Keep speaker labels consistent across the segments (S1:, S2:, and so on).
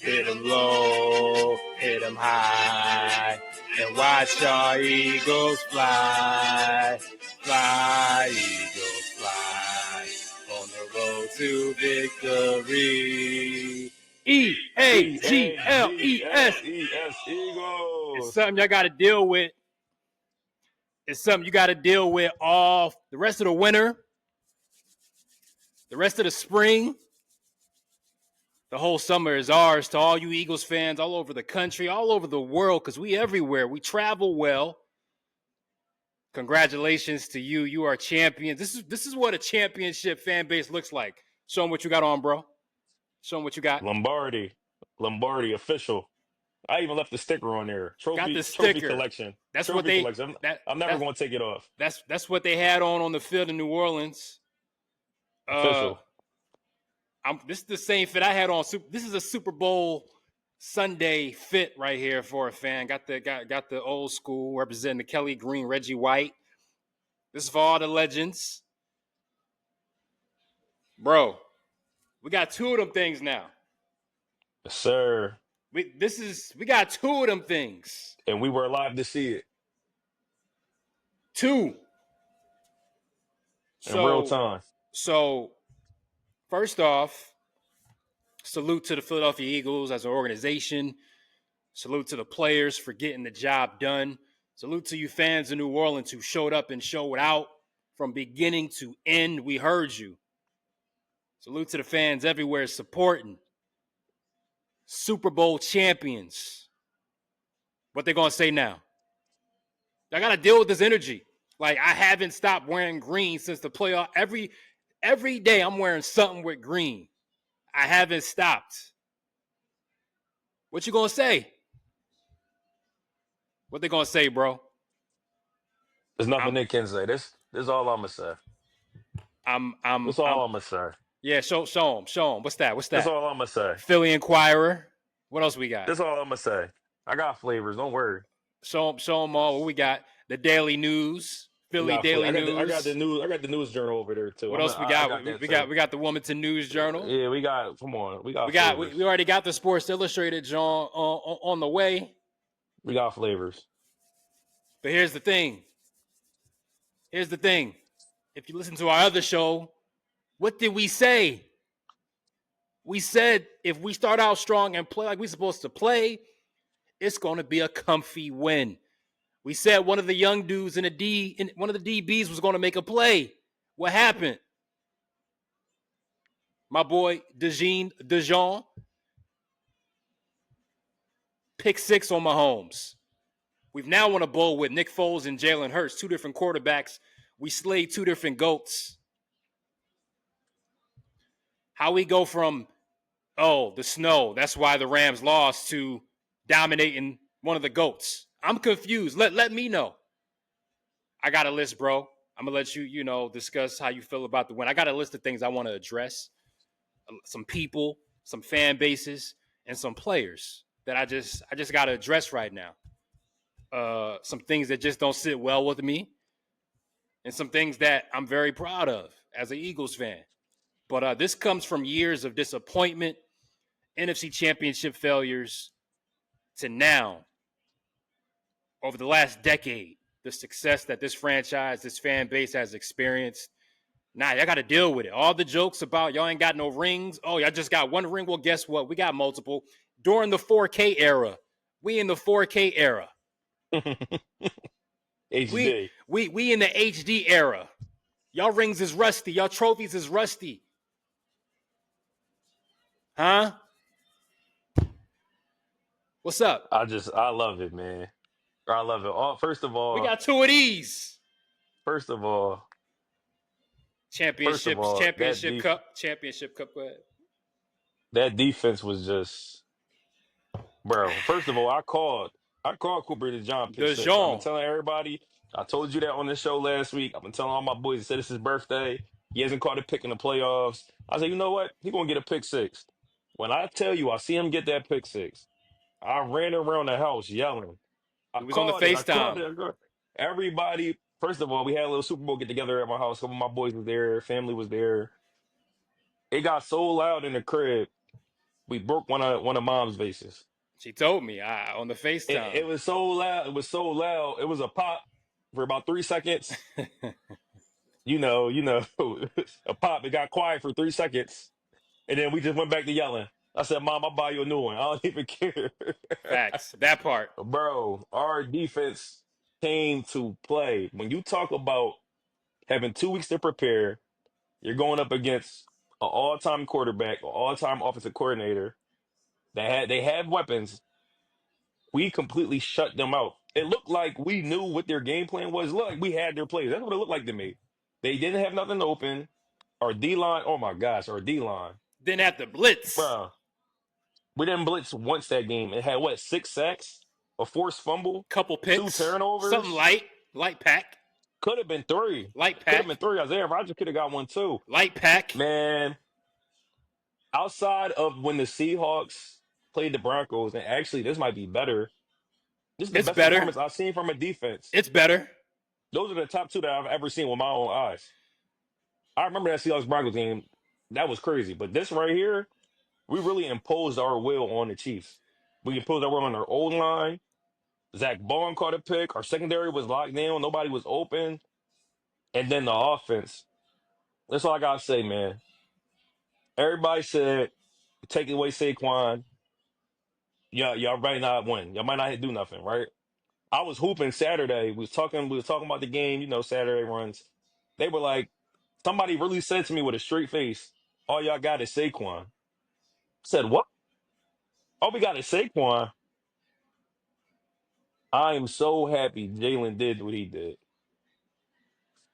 S1: Hit 'em low, hit 'em high, and watch our Eagles fly. Fly, Eagles, fly, on the road to victory. Eagles. It's
S2: Eagles.
S1: something y'all got to deal with. It's something you got to deal with all the rest of the winter, the rest of the spring. The whole summer is ours to all you Eagles fans all over the country, all over the world, because we everywhere. We travel well. Congratulations to you. You are champions. This is what a championship fan base looks like. Show them what you got on, bro. Show them what you got.
S2: Lombardi official. I even left the sticker on there.
S1: Got the
S2: Trophy
S1: sticker.
S2: collection.
S1: That's what
S2: Trophy
S1: they
S2: collection.
S1: that
S2: I'm never
S1: that's
S2: going to take it off.
S1: that's what they had on the field in New Orleans. Uh,
S2: Official.
S1: this is the same fit I had on. This is a Super Bowl Sunday fit right here for a fan. Got the old school representing the Kelly Green, Reggie White. This is for all the legends, bro. We got two of them things now.
S2: Yes, sir.
S1: We got two of them things.
S2: And we were alive to see it
S1: Two.
S2: in real time.
S1: So first off, salute to the Philadelphia Eagles as an organization. Salute to the players for getting the job done. Salute to you fans in New Orleans who showed up and showed out from beginning to end. We heard you. Salute to the fans everywhere supporting. Super Bowl champions. What they gonna say now? I gotta deal with this energy. Like, I haven't stopped wearing green since the playoff. Every day I'm wearing something with green. I haven't stopped. What you gonna say? What they gonna say, bro?
S2: There's nothing they can say. This is all I'm gonna say.
S1: I'm
S2: That's all I'm gonna say.
S1: Yeah, show them. What's that?
S2: That's all I'm gonna say.
S1: Philly Inquirer. What else we got?
S2: That's all I'm gonna say. I got flavors. Don't worry.
S1: Show them all. What we got? The Daily News, Philly Daily News.
S2: I got the news. I got the news journal over there too.
S1: What else we got? We got the Wilmington News Journal.
S2: Yeah, we got. Come on, we got
S1: we already got the Sports Illustrated John on the way.
S2: We got flavors.
S1: But here's the thing. If you listen to our other show, what did we say? We said if we start out strong and play like we're supposed to play, it's going to be a comfy win. We said one of the young dudes one of the DBs was going to make a play. What happened? My boy Dejean, pick six on Mahomes. We've now won a bowl with Nick Foles and Jalen Hurts, two different quarterbacks. We slayed two different GOATs. How we go from, the snow, that's why the Rams lost, to dominating one of the GOATs. I'm confused. Let me know. I got a list, bro. I'm going to let you, discuss how you feel about the win. I got a list of things I want to address. Some people, some fan bases, and some players that I just got to address right now. Some things that just don't sit well with me, and some things that I'm very proud of as an Eagles fan. But this comes from years of disappointment, NFC Championship failures, to now, over the last decade, the success that this franchise, this fan base has experienced. Now, y'all got to deal with it. All the jokes about y'all ain't got no rings. Oh, y'all just got one ring. Well, guess what? We got multiple. During the 4K era, we in the 4K era.
S2: HD.
S1: We in the HD era. Y'all rings is rusty. Y'all trophies is rusty. Huh? What's up?
S2: I love it, man. I love it. First of all,
S1: we got two of these.
S2: First of all,
S1: championship cup. Go ahead.
S2: That defense was just, bro. First of all, I called Cooper DeJean. I've been telling everybody. I told you that on the show last week. I've been telling all my boys. He said it's his birthday. He hasn't caught a pick in the playoffs. I said, you know what? He's gonna get a pick six. When I tell you, I see him get that pick six. I ran around the house yelling.
S1: He was on the FaceTime.
S2: Everybody, first of all, we had a little Super Bowl get together at my house. Some of my boys was there, family was there. It got so loud in the crib we broke one of mom's vases.
S1: She told me on the FaceTime.
S2: It was so loud. It was so loud. It was a pop for about 3 seconds. A pop. It got quiet for 3 seconds, and then we just went back to yelling. I said, "Mom, I'll buy you a new one. I don't even care."
S1: Facts. That part.
S2: Bro, our defense came to play. When you talk about having 2 weeks to prepare, you're going up against an all-time quarterback, an all-time offensive coordinator. They have weapons. We completely shut them out. It looked like we knew what their game plan was. Look, we had their plays. That's what it looked like to me. They didn't have nothing open. Our D line, oh my gosh, our D line.
S1: Didn't have to blitz.
S2: Bro, we didn't blitz once that game. It had what, 6 sacks, a forced fumble,
S1: couple picks,
S2: 2 turnovers,
S1: something light pack.
S2: Could have been 3.
S1: Light pack.
S2: Could have been 3. Isaiah Rodgers could have got one too.
S1: Light pack.
S2: Man, outside of when the Seahawks played the Broncos, and actually this might be better. This is the best performance I've seen from a defense.
S1: It's better.
S2: Those are the top 2 that I've ever seen with my own eyes. I remember that Seahawks Broncos game. That was crazy. But this right here, we really imposed our will on the Chiefs. We imposed our will on our old line. Zach Bond caught a pick. Our secondary was locked down. Nobody was open. And then the offense. That's all I got to say, man. Everybody said, take away Saquon. Yeah, y'all might not win. Y'all might not do nothing, right? I was hooping Saturday. We was talking about the game, Saturday runs. They were like, somebody really said to me with a straight face, all y'all got is Saquon. I said, what? All we got is Saquon. I am so happy Jalen did what he did.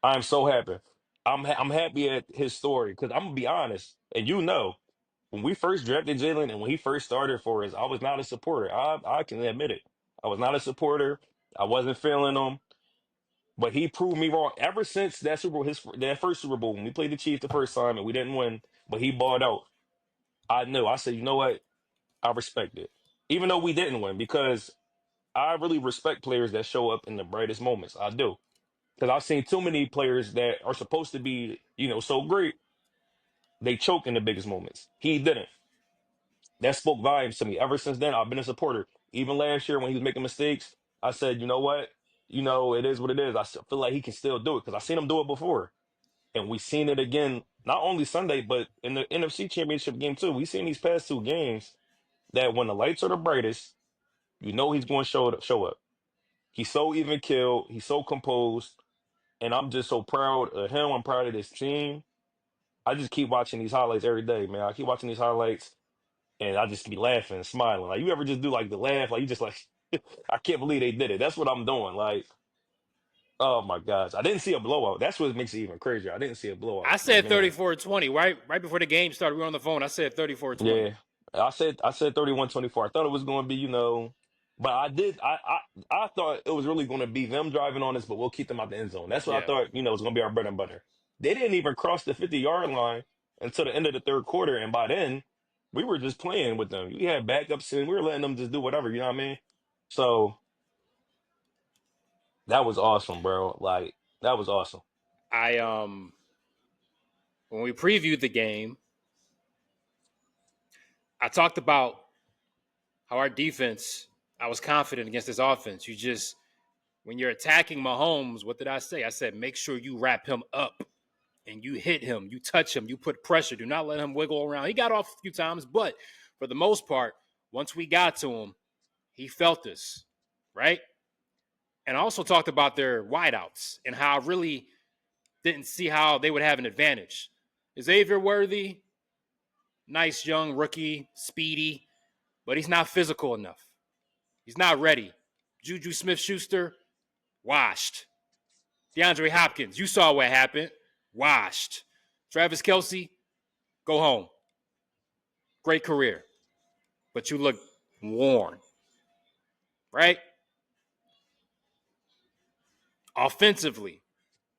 S2: I am so happy. I'm happy at his story because I'm gonna be honest, and when we first drafted Jalen and when he first started for us, I was not a supporter. I can admit it. I was not a supporter. I wasn't feeling him. But he proved me wrong ever since that Super Bowl, that first Super Bowl when we played the Chiefs the first time and we didn't win, but he balled out. I knew. I said, you know what? I respect it, even though we didn't win, because I really respect players that show up in the brightest moments. I do, because I've seen too many players that are supposed to be, so great. They choke in the biggest moments. He didn't. That spoke volumes to me. Ever since then, I've been a supporter. Even last year when he was making mistakes, I said, you know what? It is what it is. Feel like he can still do it because I've seen him do it before. And we've seen it again, not only Sunday, but in the NFC Championship game too. We've seen these past 2 games that when the lights are the brightest, he's going to show up. He's so even killed. He's so composed. And I'm just so proud of him. I'm proud of this team. I just keep watching these highlights every day, man. I keep watching these highlights and I just be laughing and smiling. Like, you ever just do like the laugh? Like, you just like, I can't believe they did it. That's what I'm doing. Like, oh my gosh. I didn't see a blowout. That's what makes it even crazier. I didn't see a blowout.
S1: I said 34-20. Right before the game started, we were on the phone. I said 34-20.
S2: Yeah. I said 31-24. I thought it was going to be, but I thought it was really going to be them driving on us, but we'll keep them out the end zone. That's what I thought, was going to be our bread and butter. They didn't even cross the 50-yard line until the end of the third quarter, and by then, we were just playing with them. We had backups, and we were letting them just do whatever, you know what I mean? So that was awesome, bro. Like, that was awesome.
S1: When we previewed the game, I talked about how our defense, I was confident against this offense. When you're attacking Mahomes, what did I say? I said, make sure you wrap him up and you hit him, you touch him, you put pressure. Do not let him wiggle around. He got off a few times, but for the most part, once we got to him, he felt us, right? And I also talked about their wideouts and how I really didn't see how they would have an advantage. Xavier Worthy, nice young rookie, speedy, but he's not physical enough. He's not ready. Juju Smith-Schuster, washed. DeAndre Hopkins, you saw what happened. Washed. Travis Kelce, go home. Great career. But you look worn. Right? Offensively,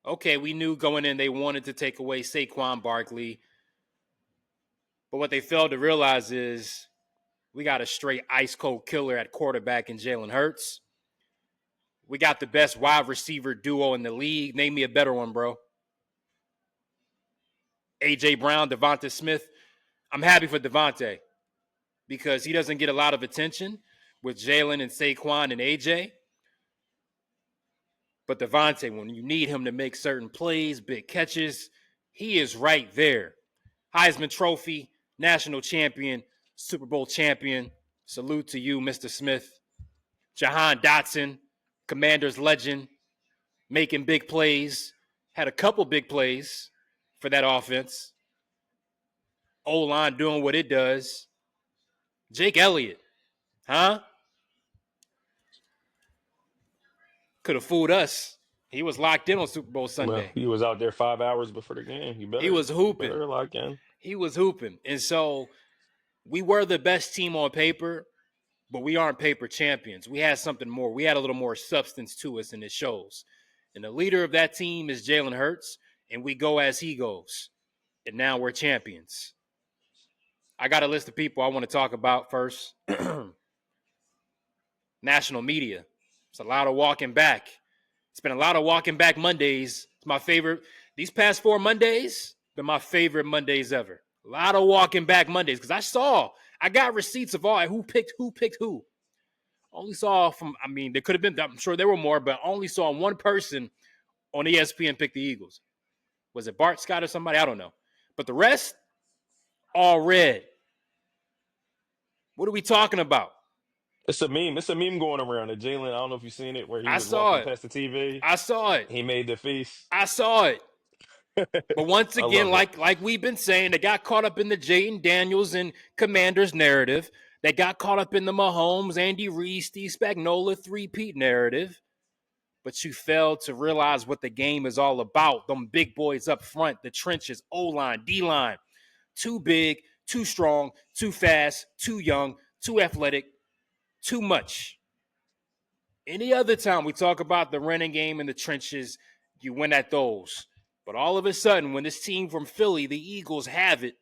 S1: okay, we knew going in they wanted to take away Saquon Barkley. But what they failed to realize is we got a straight ice-cold killer at quarterback in Jalen Hurts. We got the best wide receiver duo in the league. Name me a better one, bro. A.J. Brown, Devonta Smith. I'm happy for Devonta. because he doesn't get a lot of attention with Jalen and Saquon and AJ. But Devontae, when you need him to make certain plays, big catches, he is right there. Heisman Trophy, national champion, Super Bowl champion. Salute to you, Mr. Smith. Jahan Dotson, Commanders legend, making big plays. Had a couple big plays for that offense. O-line doing what it does. Jake Elliott, huh? Could have fooled us. He was locked in on Super Bowl Sunday.
S2: Well, he was out there 5 hours before the game.
S1: He was hooping.
S2: Better lock in.
S1: He was hooping. And so we were the best team on paper, but we aren't paper champions. We had something more. We had a little more substance to us, and it shows. And the leader of that team is Jalen Hurts, and we go as he goes. And now we're champions. I got a list of people I want to talk about first. National media. It's a lot of walking back. It's been a lot of walking back Mondays. It's my favorite. These past 4 Mondays been my favorite Mondays ever. A lot of walking back Mondays because I got receipts of all who picked who. Only saw there could have been, I'm sure there were more, but I only saw one person on ESPN pick the Eagles. Was it Bart Scott or somebody? I don't know. But the rest, all red. What are we talking about?
S2: It's a meme. It's a meme going around. That Jalen, I don't know if you've seen it, where he was
S1: saw
S2: walking
S1: it.
S2: past the TV.
S1: I saw it.
S2: He made the feast.
S1: I saw it. But once again, like we've been saying, they got caught up in the Jayden Daniels and Commanders narrative. They got caught up in the Mahomes, Andy Reid, Steve Spagnuolo three-peat narrative. But you failed to realize what the game is all about. Them big boys up front, the trenches, O-line, D-line. Too big, too strong, too fast, too young, too athletic, too much. Any other time we talk about the running game in the trenches, you win at those. But all of a sudden, when this team from Philly, the Eagles, have it,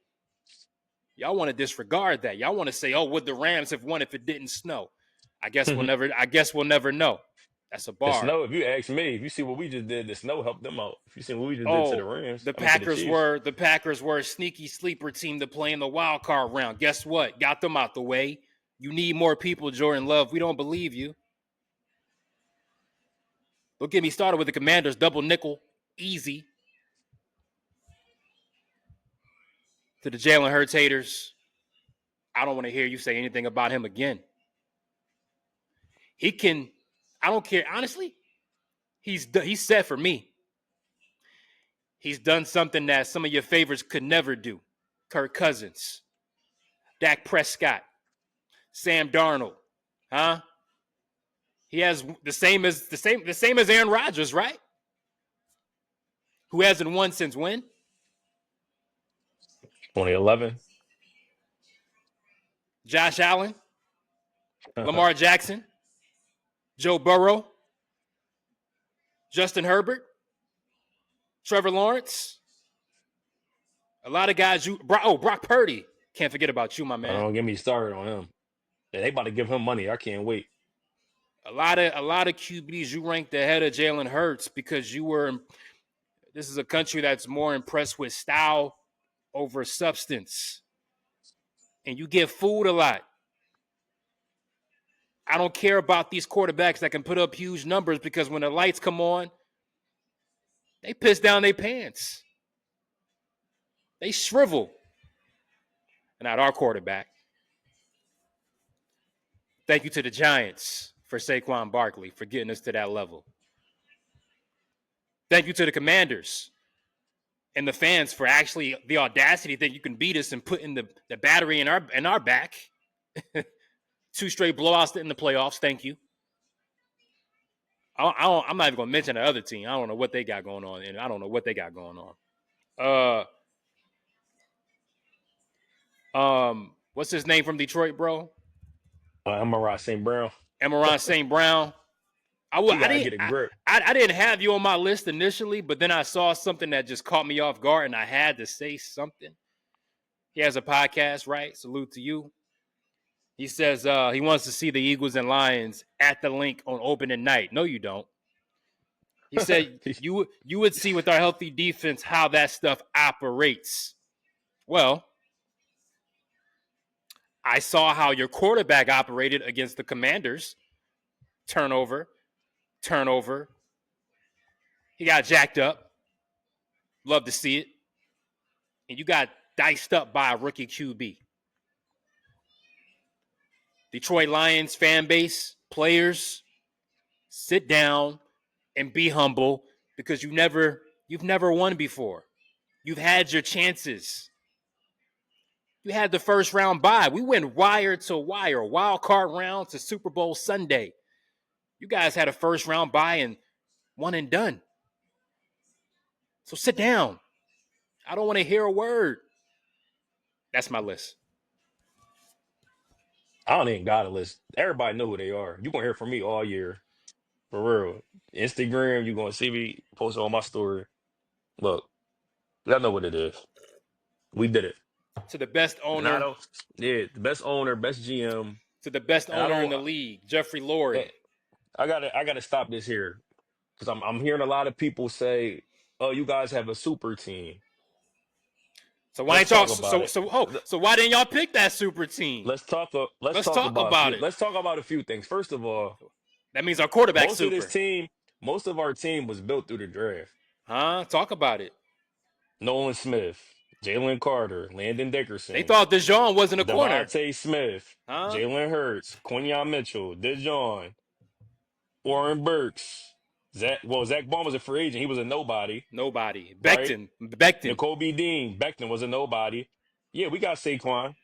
S1: y'all want to disregard that. Y'all want to say, "Oh, would the Rams have won if it didn't snow?" I guess we'll never know. That's a bar.
S2: The snow, if you ask me, if you see what we just did, the snow helped them out. If you see what we just did to the Rams,
S1: the Packers were a sneaky sleeper team to play in the wild card round. Guess what? Got them out the way. You need more people, Jordan Love. We don't believe you. Don't get me started with the Commanders. Double nickel. Easy. To the Jalen Hurts haters, I don't want to hear you say anything about him again. I don't care. Honestly, he's set for me. He's done something that some of your favorites could never do. Kirk Cousins, Dak Prescott, Sam Darnold, huh? He has the same as Aaron Rodgers, right? Who hasn't won since when?
S2: 2011.
S1: Josh Allen, Lamar Jackson, Joe Burrow, Justin Herbert, Trevor Lawrence. A lot of guys. Brock Purdy. Can't forget about you, my man.
S2: Don't get me started on him. Yeah, they about to give him money. I can't wait.
S1: A lot of QBs you ranked ahead of Jalen Hurts because this is a country that's more impressed with style over substance. And you get fooled a lot. I don't care about these quarterbacks that can put up huge numbers because when the lights come on, they piss down their pants. They shrivel. And not our quarterback. Thank you to the Giants for Saquon Barkley for getting us to that level. Thank you to the Commanders and the fans for actually the audacity that you can beat us and put in the battery in our back. 2 straight blowouts in the playoffs. Thank you. I'm not even going to mention the other team. I don't know what they got going on, and I don't know what they got going on. What's his name from Detroit, bro?
S2: Amon-Ra St. Brown.
S1: Amon-Ra St. Brown. I didn't have you on my list initially, but then I saw something that just caught me off guard, and I had to say something. He has a podcast, right? Salute to you. He says he wants to see the Eagles and Lions at the link on opening night. No, you don't. He said you would see with our healthy defense how that stuff operates. Well, I saw how your quarterback operated against the Commanders. Turnover. He got jacked up. Love to see it. And you got diced up by a rookie QB. Detroit Lions fan base, players, sit down and be humble because you've never won before. You've had your chances. You had the first round bye. We went wire to wire, wild card round to Super Bowl Sunday. You guys had a first round bye and one and done. So sit down. I don't want to hear a word. That's my list.
S2: I don't even got a list. Everybody know who they are. You're going to hear from me all year. For real. Instagram, you're going to see me post on my story. Look, y'all know what it is. We did it.
S1: To the best owner.
S2: The best owner, best GM.
S1: To the best owner in the league, Jeffrey Lurie.
S2: I gotta stop this here. Because I'm hearing a lot of people say, oh, you guys have a super team.
S1: So why why didn't y'all pick that super team?
S2: Let's talk about it. Let's talk about a few things. First of all,
S1: that means our quarterback super.
S2: Most of our team was built through the draft.
S1: Huh? Talk about it.
S2: Nolan Smith, Jalen Carter, Landon Dickerson.
S1: They thought DeJean wasn't a corner.
S2: Devontae Smith, Jalen Hurts, Quinyon Mitchell, DeJean, Warren Burks. Zach Baum was a free agent. He was a nobody.
S1: Becton.
S2: Nakobe Dean. Becton was a nobody. Yeah, we got Saquon.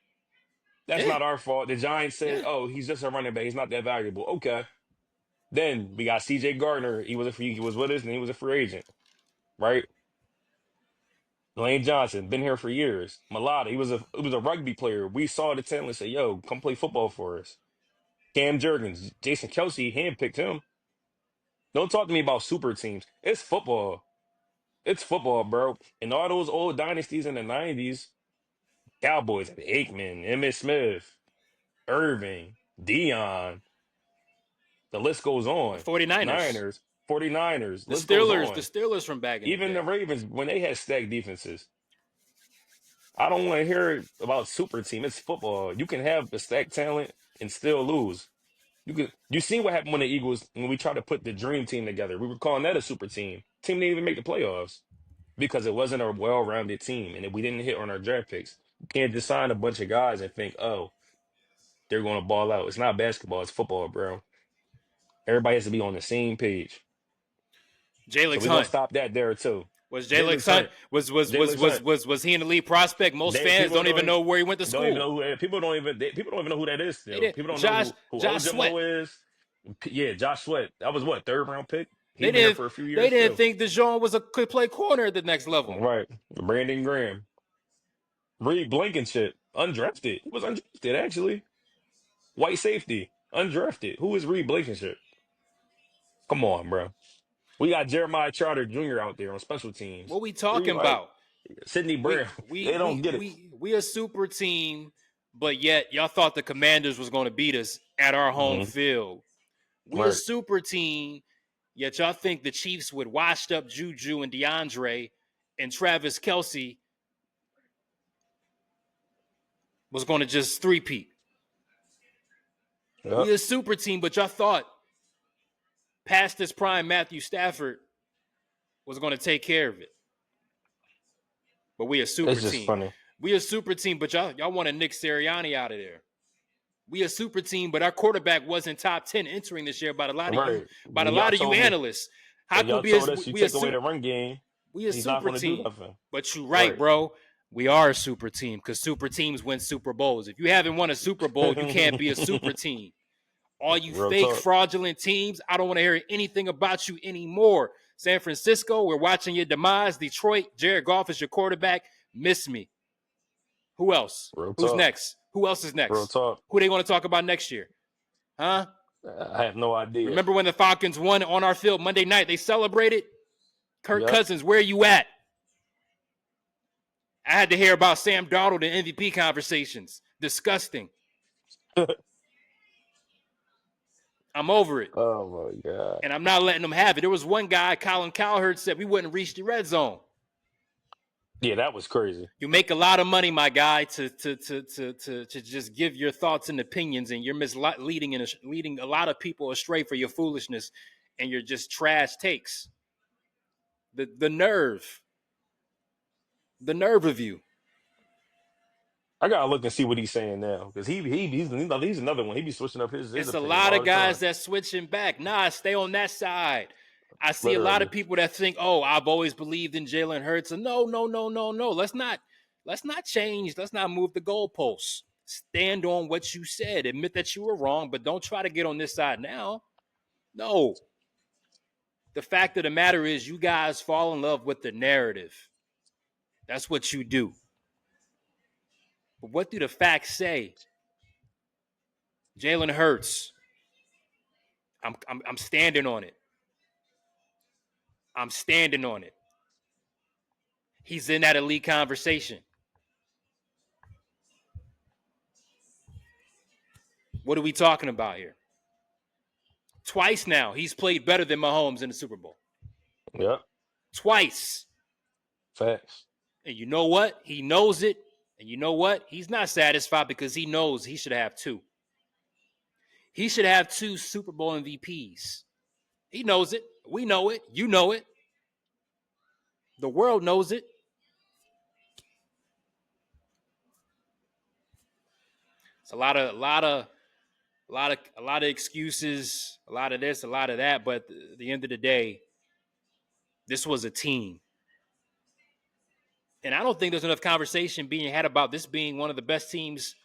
S2: That's not our fault. The Giants said, oh, he's just a running back. He's not that valuable. Okay. Then we got C.J. Gardner. He was with us, and he was a free agent. Right? Lane Johnson, been here for years. Mulata, he was a rugby player. We saw the talent and said, yo, come play football for us. Cam Jurgens, Jason Kelsey handpicked him. Don't talk to me about super teams. It's football. It's football, bro. And all those old dynasties in the 90s, Cowboys, Aikman, Emmitt Smith, Irving, Dion, the list goes on.
S1: 49ers. The Steelers from back in
S2: Even the Ravens, when they had stacked defenses. I don't want to hear about super team. It's football. You can have the stacked talent and still lose. You see what happened when the Eagles, when we tried to put the dream team together. We were calling that a super team. Team didn't even make the playoffs because it wasn't a well-rounded team and we didn't hit on our draft picks. You can't just sign a bunch of guys and think, oh, they're going to ball out. It's not basketball. It's football, bro. Everybody has to be on the same page.
S1: Jalen Hunt.
S2: We're going to stop that there, too.
S1: Was Jalen Hunt was he in the lead prospect? Most fans don't even know where he went to school.
S2: People don't even know who that is still. People don't know who
S1: Josh Sweat
S2: is. Yeah, Josh Sweat. That was what, third round pick?
S1: They didn't for a few years. They didn't think DeJean could play corner at the next level.
S2: Right. Brandon Graham. Reed Blankenship. Undrafted. He was undrafted, actually. White safety. Undrafted. Who is Reed Blankenship? Come on, bro. We got Jeremiah Trotter Jr. out there on special teams.
S1: What we talking about?
S2: Sidney Brown. They don't get it.
S1: We a super team, but yet y'all thought the Commanders was going to beat us at our home field. We a super team, yet y'all think the Chiefs with washed up Juju and DeAndre and Travis Kelce was going to just three-peat. Yep. We a super team, but y'all thought past this prime Matthew Stafford was going to take care of it. But we a super team. Just funny. We a super team, but y'all wanted Nick Sirianni out of there. We a super team, but our quarterback wasn't top 10 entering this year by a lot of you analysts.
S2: How could we take away the run game?
S1: We a super team. But you're right, bro. We are a super team because super teams win Super Bowls. If you haven't won a Super Bowl, you can't be a super team. All you fake, fraudulent teams, I don't want to hear anything about you anymore. San Francisco, we're watching your demise. Detroit, Jared Goff is your quarterback. Miss me. Who else? Who's next? Who else is next?
S2: Real talk.
S1: Who they going to talk about next year? Huh?
S2: I have no idea.
S1: Remember when the Falcons won on our field Monday night? They celebrated? Kirk Cousins, where are you at? I had to hear about Sam Darnold and MVP conversations. Disgusting. I'm over it.
S2: Oh, my God.
S1: And I'm not letting them have it. There was one guy, Colin Cowherd, said we wouldn't reach the red zone.
S2: Yeah, that was crazy.
S1: You make a lot of money, my guy, to just give your thoughts and opinions, and you're misleading and leading a lot of people astray for your foolishness and your just trash takes. The nerve of you.
S2: I gotta look and see what he's saying now because he's another one. He be switching up his
S1: It's a
S2: opinion
S1: lot
S2: all
S1: of
S2: the time.
S1: guys that switching back. Nah, stay on that side. I see a lot of
S2: Literally.
S1: people that think, "Oh, I've always believed in Jalen Hurts." And no. Let's not change. Let's not move the goalposts. Stand on what you said. Admit that you were wrong, but don't try to get on this side now. No. The fact of the matter is, you guys fall in love with the narrative. That's what you do. But what do the facts say? Jalen Hurts. I'm standing on it. I'm standing on it. He's in that elite conversation. What are we talking about here? Twice now, he's played better than Mahomes in the Super Bowl.
S2: Yep.
S1: Twice.
S2: Facts.
S1: And you know what? He knows it. And you know what? He's not satisfied because he knows he should have two. He should have 2 Super Bowl MVPs. He knows it. We know it. You know it. The world knows it. It's a lot of excuses, a lot of this, a lot of that. But at the end of the day, this was a team. And I don't think there's enough conversation being had about this being one of the best teams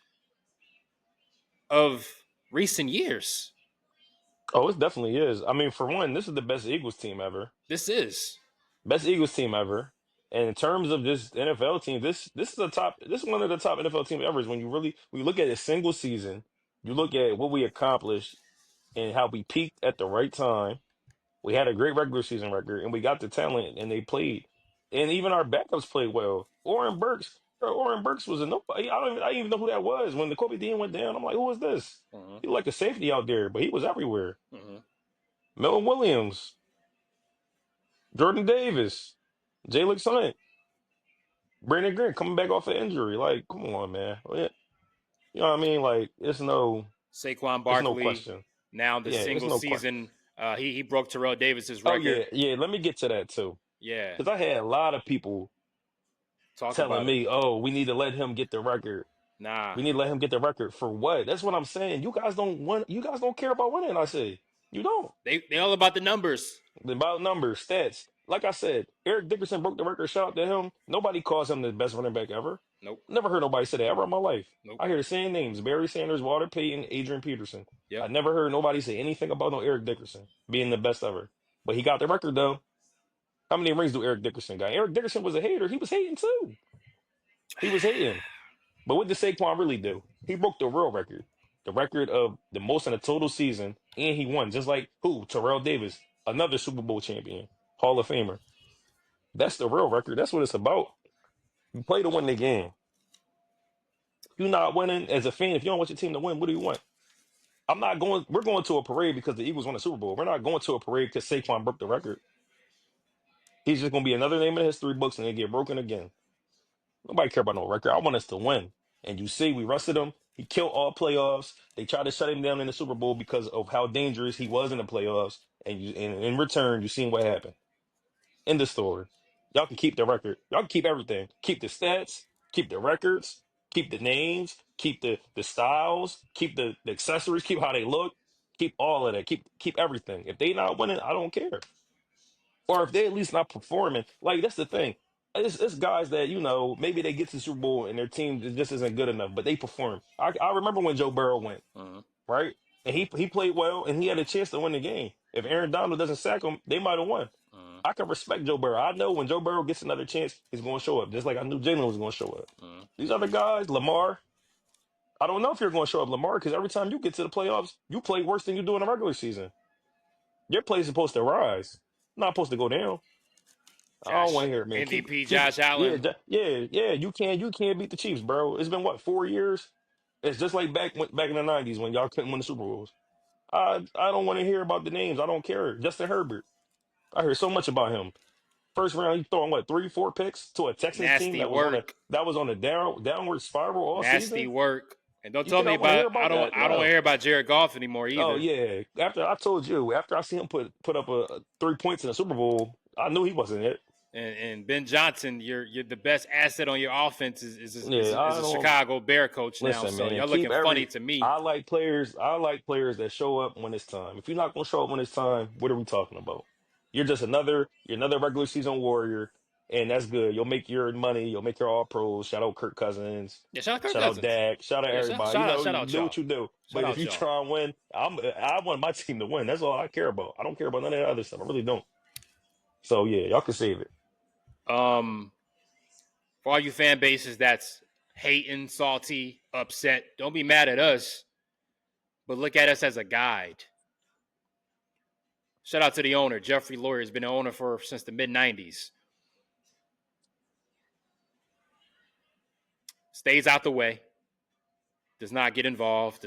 S1: of recent years.
S2: Oh, it definitely is. I mean, for one, this is the best Eagles team ever.
S1: This is.
S2: Best Eagles team ever. And in terms of this NFL team, this is one of the top NFL teams ever. Is when you look at a single season, you look at what we accomplished and how we peaked at the right time. We had a great regular season record, and we got the talent, and they played. And even our backups played well. Oren Burks was a nobody. I didn't even know who that was when the Kobe Dean went down. I'm like, who is this?
S1: Mm-hmm.
S2: He was like a safety out there, but he was everywhere.
S1: Mm-hmm.
S2: Melvin Williams, Jordan Davis, Jalen Hunt, Brandon Grant coming back off an injury. Like, come on, man. You know what I mean? Like,
S1: Saquon
S2: it's no
S1: Barkley.
S2: question.
S1: Now the
S2: Yeah, it's
S1: single
S2: no question.
S1: season, he broke Terrell Davis's
S2: Oh
S1: record.
S2: yeah. Let me get to that too.
S1: Yeah,
S2: Because I had a lot of people telling me, "Oh, we need to let him get the record.
S1: Nah,
S2: We need to let him get the record for what?" That's what I'm saying. You guys don't want. You guys don't care about winning. I say you don't.
S1: they all about the numbers.
S2: About numbers, stats. Like I said, Eric Dickerson broke the record. Shout out to him. Nobody calls him the best running back ever.
S1: Nope.
S2: Never heard nobody say that ever in my life.
S1: Nope.
S2: I hear the same names: Barry Sanders, Walter Payton, Adrian Peterson.
S1: Yep.
S2: I never heard nobody say anything about no Eric Dickerson being the best ever. But he got the record though. How many rings do Eric Dickerson got? Eric Dickerson was a hater. He was hating too. He was hating. But what did Saquon really do? He broke the real record. The record of the most in a total season, and he won. Just like who? Terrell Davis, another Super Bowl champion, Hall of Famer. That's the real record. That's what it's about. You play to win the game. You're not winning as a fan. If you don't want your team to win, what do you want? We're going to a parade because the Eagles won a Super Bowl. We're not going to a parade because Saquon broke the record. He's just going to be another name in the history books and they get broken again. Nobody care about no record. I want us to win. And you see, we rusted him. He killed all playoffs. They tried to shut him down in the Super Bowl because of how dangerous he was in the playoffs. And in return, you seen what happened. End the story. Y'all can keep the record. Y'all can keep everything. Keep the stats. Keep the records. Keep the names. Keep the styles. Keep the accessories. Keep how they look. Keep all of that. Keep everything. If they not winning, I don't care. Or if they at least not performing. Like, that's the thing. It's guys that, maybe they get to the Super Bowl and their team just isn't good enough, but they perform. I remember when Joe Burrow went, right? And he played well and he had a chance to win the game. If Aaron Donald doesn't sack him, they might have won. I can respect Joe Burrow. I know when Joe Burrow gets another chance, he's going to show up, just like I knew Jalen was going to show up. These other guys, Lamar, I don't know if you're going to show up, Lamar, because every time you get to the playoffs, you play worse than you do in the regular season. Your play is supposed to rise, not supposed to go down. I don't want to hear it, man.
S1: MVP Josh Allen.
S2: Yeah. You can't beat the Chiefs, bro. It's been what, 4 years? It's just like back in the '90s when y'all couldn't win the Super Bowls. I don't want to hear about the names. I don't care. Justin Herbert. I heard so much about him. First round, you throwing what 3-4 picks to a Texans team
S1: Nasty
S2: that
S1: work.
S2: was on a downward spiral all
S1: Nasty
S2: season.
S1: work. And don't
S2: You
S1: tell
S2: think
S1: me
S2: I want to hear
S1: about
S2: about that?
S1: I don't
S2: No.
S1: hear about Jared Goff anymore
S2: Oh
S1: either.
S2: yeah. After I told you, after I see him put up a 3 points in the Super Bowl, I knew he wasn't it.
S1: And Ben Johnson, you're the best asset on your offense is
S2: Yeah, I
S1: a
S2: don't
S1: Chicago Bear coach now.
S2: listen,
S1: So
S2: man.
S1: y'all looking funny to me.
S2: I like players. I like players that show up when it's time. If you're not gonna show up when it's time, what are we talking about? You're another regular season warrior, and that's good. You'll make your money. You'll make your all pros. Shout out Kirk Cousins.
S1: Yeah, shout out Kirk
S2: Shout out
S1: Cousins.
S2: Dak. Shout out
S1: Yeah,
S2: everybody. You know,
S1: shout
S2: you
S1: out
S2: do
S1: y'all.
S2: what you do.
S1: Shout
S2: But if
S1: out
S2: you
S1: y'all.
S2: try and win, I want my team to win. That's all I care about. I don't care about none of that other stuff. I really don't. So yeah, y'all can save it.
S1: For all you fan bases that's hating, salty, upset, don't be mad at us, but look at us as a guide. Shout out to the owner. Jeffrey Lurie has been an owner since the mid-90s. Stays out the way. Does not get involved.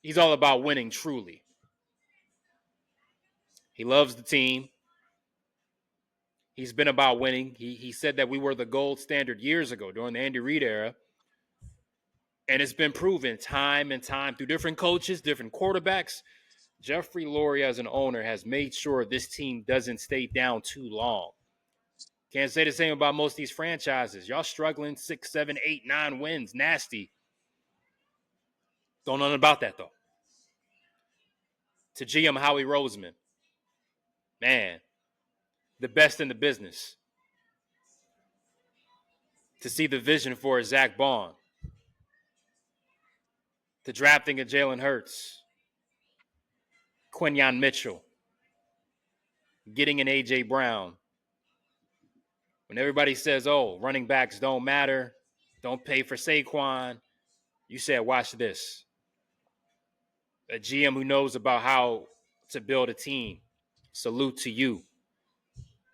S1: He's all about winning truly. He loves the team. He's been about winning. He said that we were the gold standard years ago during the Andy Reid era. And it's been proven time and time through different coaches, different quarterbacks. Jeffrey Lurie, as an owner, has made sure this team doesn't stay down too long. Can't say the same about most of these franchises. Y'all struggling 6, 7, 8, 9 wins. Nasty. Don't know nothing about that, though. To GM Howie Roseman. Man, the best in the business. To see the vision for Zach Bond. The drafting of Jalen Hurts. Quinyon Mitchell. Getting an A.J. Brown. When everybody says, oh, running backs don't matter, don't pay for Saquon, you said, watch this. A GM who knows about how to build a team. Salute to you.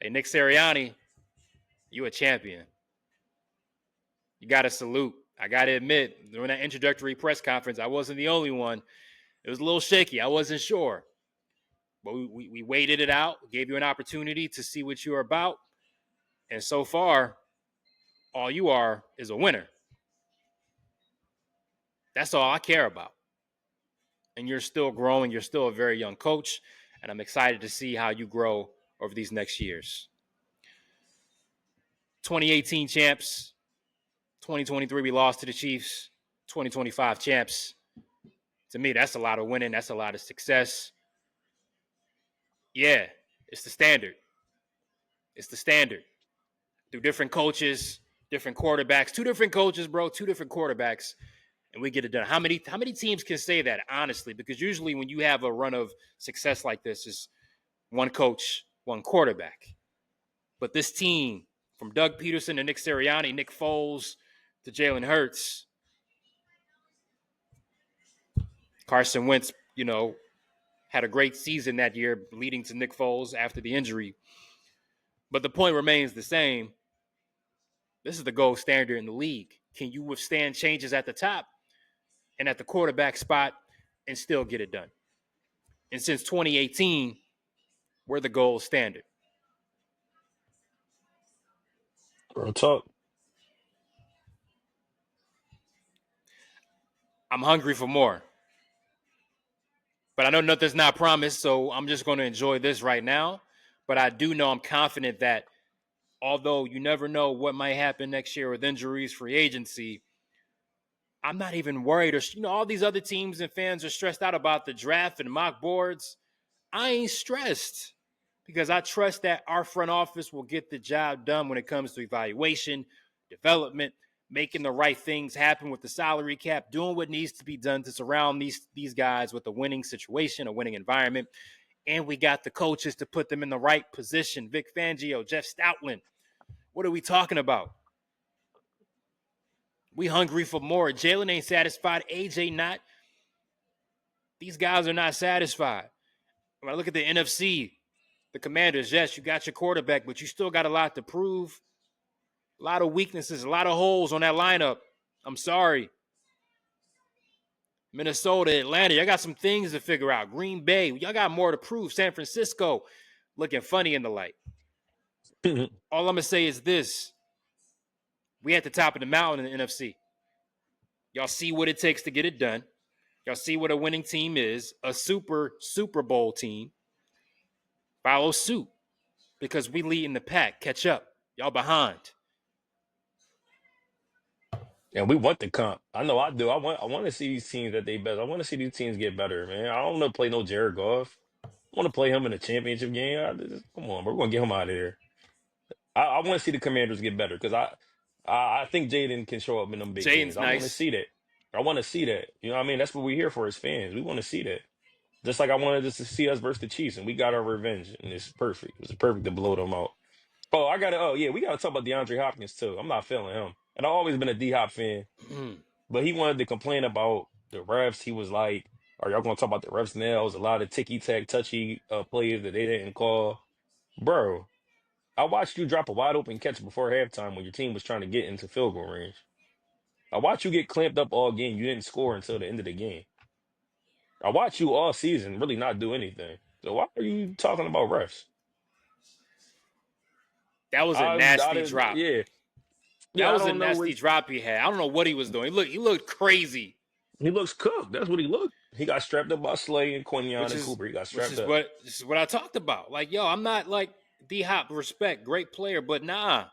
S1: Hey, Nick Sirianni, you a champion. You got to salute. I got to admit, during that introductory press conference, I wasn't the only one. It was a little shaky. I wasn't sure. But we waited it out, gave you an opportunity to see what you're about. And so far, all you are is a winner. That's all I care about. And you're still growing. You're still a very young coach. And I'm excited to see how you grow over these next years. 2018 champs. 2023, we lost to the Chiefs. 2025 champs. To me, that's a lot of winning. That's a lot of success. Yeah, it's the standard. It's the standard. Through different coaches, different quarterbacks. 2 different coaches, bro. 2 different quarterbacks. And we get it done. How many teams can say that, honestly? Because usually when you have a run of success like this, it's one coach, one quarterback. But this team, from Doug Peterson to Nick Sirianni, Nick Foles to Jalen Hurts, Carson Wentz, had a great season that year, leading to Nick Foles after the injury. But the point remains the same. This is the gold standard in the league. Can you withstand changes at the top and at the quarterback spot and still get it done? And since 2018, we're the gold standard.
S2: Real talk.
S1: I'm hungry for more. But I know nothing's not promised, so I'm just going to enjoy this right now. But I do know I'm confident that although you never know what might happen next year with injuries, free agency, I'm not even worried. All these other teams and fans are stressed out about the draft and mock boards. I ain't stressed because I trust that our front office will get the job done when it comes to evaluation, development, making the right things happen with the salary cap, doing what needs to be done to surround these guys with a winning situation, a winning environment. And we got the coaches to put them in the right position. Vic Fangio, Jeff Stoutland. What are we talking about? We hungry for more. Jalen ain't satisfied. AJ not. These guys are not satisfied. When I look at the NFC, the Commanders, yes, you got your quarterback, but you still got a lot to prove. A lot of weaknesses, a lot of holes on that lineup. I'm sorry. Minnesota, Atlanta, y'all got some things to figure out. Green Bay, y'all got more to prove. San Francisco, looking funny in the light. All I'm going to say is this. We at the top of the mountain in the NFC. Y'all see what it takes to get it done. Y'all see what a winning team is, a Super Bowl team. Follow suit because we lead in the pack. Catch up. Y'all behind.
S2: And we want the comp. I know I do. I want to see these teams that they better. I want to see these teams get better, man. I don't want to play no Jared Goff. I want to play him in a championship game. Come on, we're gonna get him out of there. I want to see the Commanders get better because I think Jaden can show up in them big
S1: Jaden's
S2: games. I want to
S1: nice.
S2: see that. I want to see that. You know what I mean? That's what we're here for as fans. We want to see that. Just like I wanted to see us versus the Chiefs, and we got our revenge, and it's perfect. It was perfect to blow them out. We gotta talk about DeAndre Hopkins too. I'm not feeling him. And I've always been a D-Hop fan. But he wanted to complain about the refs. He was like, are y'all going to talk about the refs now? It was a lot of ticky-tack, touchy plays that they didn't call. Bro, I watched you drop a wide-open catch before halftime when your team was trying to get into field goal range. I watched you get clamped up all game. You didn't score until the end of the game. I watched you all season really not do anything. So why are you talking about refs?
S1: That was a nasty drop.
S2: Yeah.
S1: That was
S2: I
S1: a
S2: don't know
S1: nasty drop he had. I don't know what he was doing. He looked crazy.
S2: He looks cooked. That's what he looked. He got strapped up by Slay and Quinion and Cooper. He got strapped up.
S1: This is what I talked about. Like, yo, I'm not like D-Hop, respect, great player, but nah.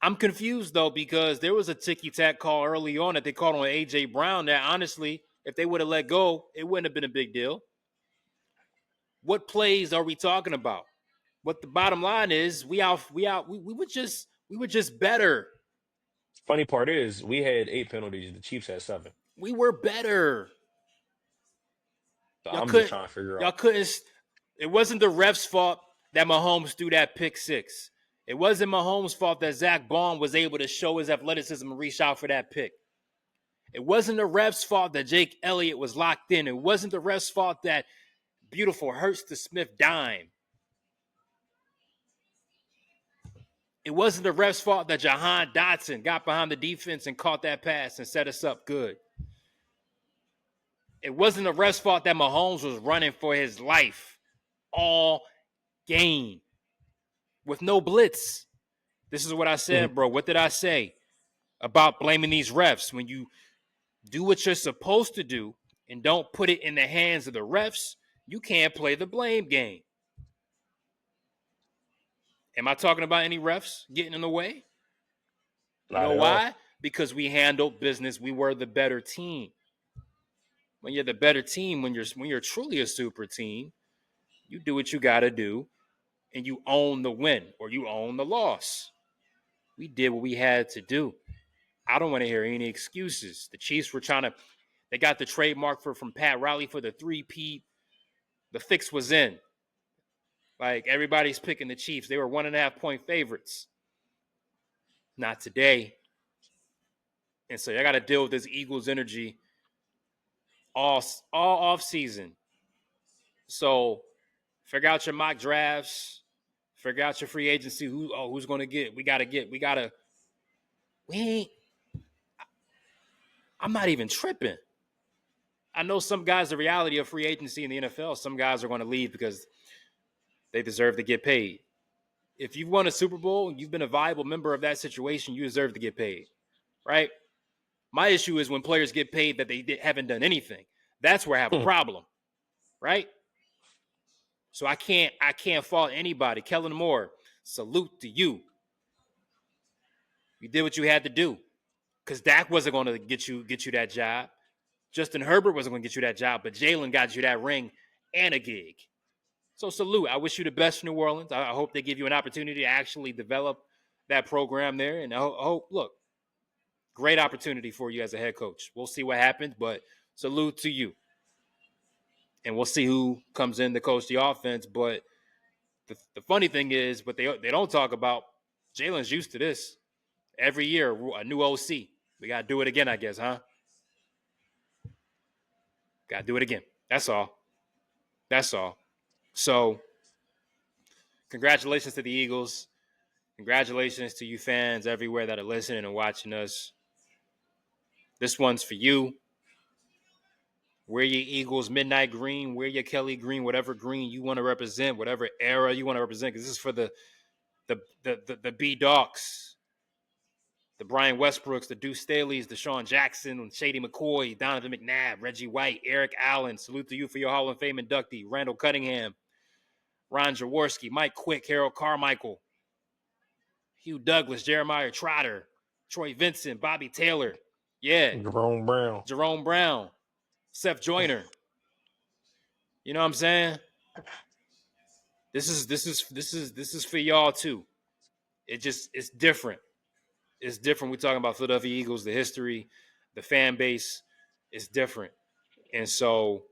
S1: I'm confused, though, because there was a ticky-tack call early on that they called on A.J. Brown that, honestly, if they would have let go, it wouldn't have been a big deal. What plays are we talking about? What the bottom line is, we were just better.
S2: Funny part is, we had 8 penalties. The Chiefs had 7.
S1: We were better.
S2: So I'm just trying to figure out.
S1: It wasn't the ref's fault that Mahomes threw that pick 6. It wasn't Mahomes' fault that Zach Baun was able to show his athleticism and reach out for that pick. It wasn't the ref's fault that Jake Elliott was locked in. It wasn't the ref's fault that beautiful Hurts to Smith dime. It wasn't the ref's fault that Jahan Dotson got behind the defense and caught that pass and set us up good. It wasn't the ref's fault that Mahomes was running for his life all game with no blitz. This is what I said, bro. What did I say about blaming these refs? When you do what you're supposed to do and don't put it in the hands of the refs, you can't play the blame game. Am I talking about any refs getting in the way? You know why? Because we handled business. We were the better team. When you're the better team, when you're truly a super team, you do what you got to do, and you own the win or you own the loss. We did what we had to do. I don't want to hear any excuses. The Chiefs were they got the trademark from Pat Riley for the 3-peat. The fix was in. Like, everybody's picking the Chiefs. They were 1.5-point favorites. Not today. And so I got to deal with this Eagles energy all off season. So figure out your mock drafts. Figure out your free agency. Who's going to get? I'm not even tripping. I know some guys, the reality of free agency in the NFL, some guys are going to leave because they deserve to get paid. If you've won a Super Bowl, you've been a viable member of that situation, you deserve to get paid, right? My issue is when players get paid that they haven't done anything. That's where I have a problem, right? So I can't fault anybody. Kellen Moore, salute to you. You did what you had to do, because Dak wasn't going to get you that job. Justin Herbert wasn't going to get you that job, but Jalen got you that ring and a gig. So salute. I wish you the best, New Orleans. I hope they give you an opportunity to actually develop that program there. And I hope, look, great opportunity for you as a head coach. We'll see what happens, but salute to you. And we'll see who comes in to coach the offense. But the funny thing is, but they don't talk about, Jalen's used to this. Every year, a new OC. We got to do it again, I guess, huh? Got to do it again. That's all. So, congratulations to the Eagles. Congratulations to you fans everywhere that are listening and watching us. This one's for you. Wear your Eagles midnight green, wear your Kelly green, whatever green you want to represent, whatever era you want to represent, because this is for the B-Docs, the Brian Westbrooks, the Deuce Staleys, the Deshaun Jackson, Shady McCoy, Donovan McNabb, Reggie White, Eric Allen. Salute to you for your Hall of Fame inductee. Randall Cunningham, Ron Jaworski, Mike Quick, Harold Carmichael, Hugh Douglas, Jeremiah Trotter, Troy Vincent, Bobby Taylor. Yeah. Jerome Brown, Seth Joyner. You know what I'm saying? This is for y'all too. It's different. It's different. We're talking about Philadelphia Eagles, the history, the fan base is different. And so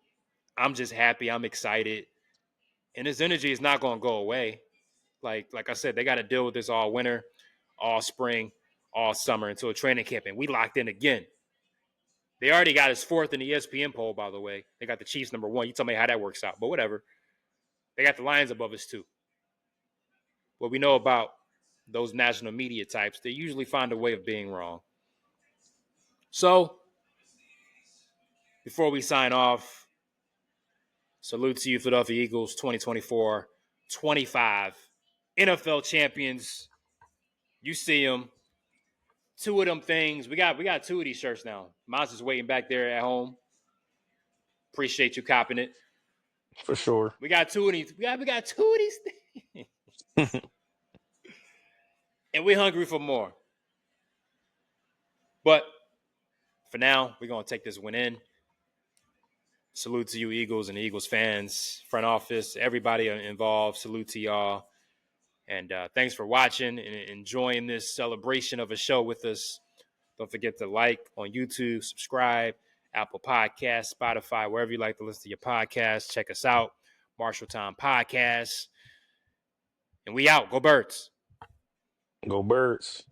S1: I'm just happy. I'm excited. And this energy is not going to go away. Like I said, they got to deal with this all winter, all spring, all summer until training camp. And we locked in again. They already got us fourth in the ESPN poll, by the way. They got the Chiefs number 1. You tell me how that works out. But whatever. They got the Lions above us too. What we know about those national media types, they usually find a way of being wrong. So, before we sign off, salute to you, Philadelphia Eagles 2024-25 NFL champions. You see them. 2 of them things. We got 2 of these shirts now. Mine's just waiting back there at home. Appreciate you copping it.
S2: For sure.
S1: We got 2 of these. We got 2 of these things. And we're hungry for more. But for now, we're going to take this win in. Salute to you, Eagles and Eagles fans, front office, everybody involved. Salute to y'all. And thanks for watching and enjoying this celebration of a show with us. Don't forget to like on YouTube, subscribe, Apple Podcasts, Spotify, wherever you like to listen to your podcasts. Check us out, Marshall Time Podcast. And we out. Go Birds.
S2: Go Birds.